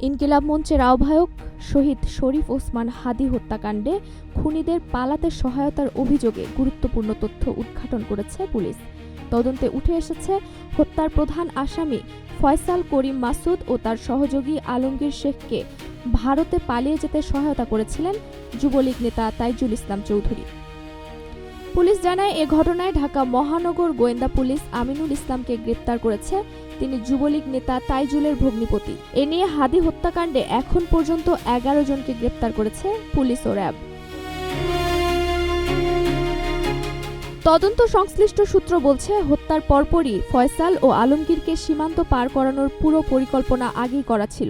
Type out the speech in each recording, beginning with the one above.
ইনকিলাব মঞ্চের আহ্বায়ক শহীদ শরীফ ওসমান হাদী হত্যাকাণ্ডে খুনিদের পালাতে সহায়তার অভিযোগে গুরুত্বপূর্ণ তথ্য উদ্ঘাটন করেছে পুলিশ। তদন্তে উঠে এসেছে হত্যার প্রধান আসামি ফয়সাল করিম মাসুদ ও তার সহযোগী আলমগীর শেখকে ভারতে পালিয়ে যেতে সহায়তা করেছিলেন যুবলীগ নেতা তাইজুল ইসলাম চৌধুরী। পুলিশ জানায়, এ ঘটনায় ঢাকা মহানগর গোয়েন্দা পুলিশ আমিনুল ইসলামকে গ্রেপ্তার করেছে। তিনি যুবলীগ নেতা তাইজুলের ভগ্নিপতি। এ নিয়ে হাদী হত্যাকাণ্ডে এখন পর্যন্ত 11 জনকে গ্রেপ্তার করেছে পুলিশ ও র্যাব। তদন্ত সংশ্লিষ্ট সূত্র বলছে, হত্যার পরপরই ফয়সাল ও আলমগীরকে সীমান্ত পার করানোর পুরো পরিকল্পনা আগেই করা ছিল।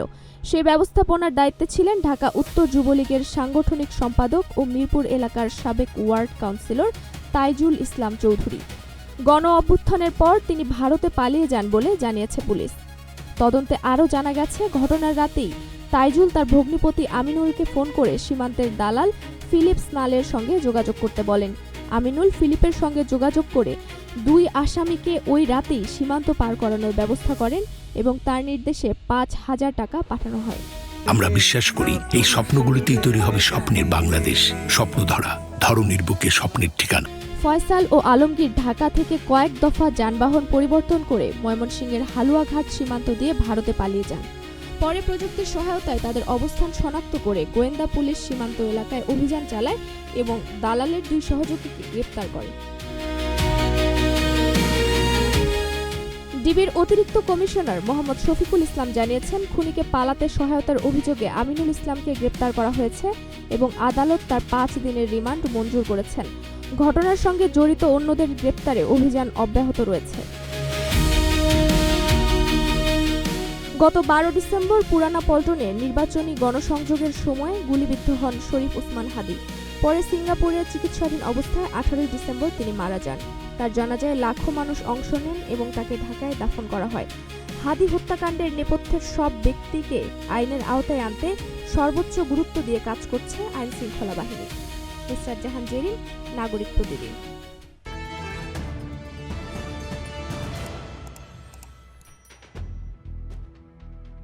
সেই ব্যবস্থাপনার দায়িত্বে ছিলেন ঢাকা উত্তর যুবলীগের সাংগঠনিক সম্পাদক ও মিরপুর এলাকার সাবেক ওয়ার্ড কাউন্সিলর তাইজুল ইসলাম চৌধুরী। গণ অভ্যুত্থানের পর তিনি ভারতে পালিয়ে যান বলে জানিয়েছে পুলিশ। তদন্তে আরও জানা গেছে, ঘটনার রাতেই তাইজুল তার ভগ্নিপতি আমিনুলকে ফোন করে সীমান্তের দালাল ফিলিপ স্নালের সঙ্গে যোগাযোগ করতে বলেন। আমিনুল ফিলিপের সঙ্গে যোগাযোগ করে 2 আসামিকে ওই রাতেই সীমান্ত পার করানোর ব্যবস্থা করেন এবং তার নির্দেশে 5,000 টাকা পাঠানো হয়। আমরা বিশ্বাস করি, এই স্বপ্নগুলিতেই তৈরি হবে স্বপ্নের বাংলাদেশ। স্বপ্ন ধরা, ধরনীর বুকে স্বপ্নের ঠিকানা। ফয়সাল ও আলমগীর ঢাকা থেকে কয়েক দফা যানবাহন পরিবর্তন করে ময়মনসিংহের হালুয়াঘাট সীমান্ত দিয়ে ভারতে পালিয়ে যান। পরে প্রযুক্তির সহায়তায় তাদের অবস্থান শনাক্ত করে গোয়েন্দা পুলিশ সীমান্ত এলাকায় অভিযান চালায় এবং দালালের 2 সহযোগীকে গ্রেপ্তার করে। ডিবির অতিরিক্ত কমিশনার মোহাম্মদ শফিকুল ইসলাম জানিয়েছেন, খুনিকে পালাতে সহায়তার অভিযোগে আমিনুল ইসলামকে গ্রেপ্তার করা হয়েছে এবং আদালত তার 5 দিনের রিমান্ড মঞ্জুর করেছেন। ঘটনার সঙ্গে জড়িত অন্যদের গ্রেপ্তারে অভিযান অব্যাহত রয়েছে। গত 12 ডিসেম্বর পুরানা পল্টনে নির্বাচনী গণসংযোগের সময় গুলিবিদ্ধ হন শরীফ ওসমান হাদী। পরে সিঙ্গাপুরে চিকিৎসাধীন অবস্থায় 18 ডিসেম্বর তিনি মারা যান। তার জানাজায় লাখো মানুষ অংশ নেন এবং তাকে ঢাকায় দাফন করা হয়। হাদী হত্যাকাণ্ডের নেপথ্যের সব ব্যক্তিকে আইনের আওতায় আনতে সর্বোচ্চ গুরুত্ব দিয়ে কাজ করছে আইনশৃঙ্খলা বাহিনী। নুসরাত জাহান জেরিন, নাগরিক প্রতিদিন।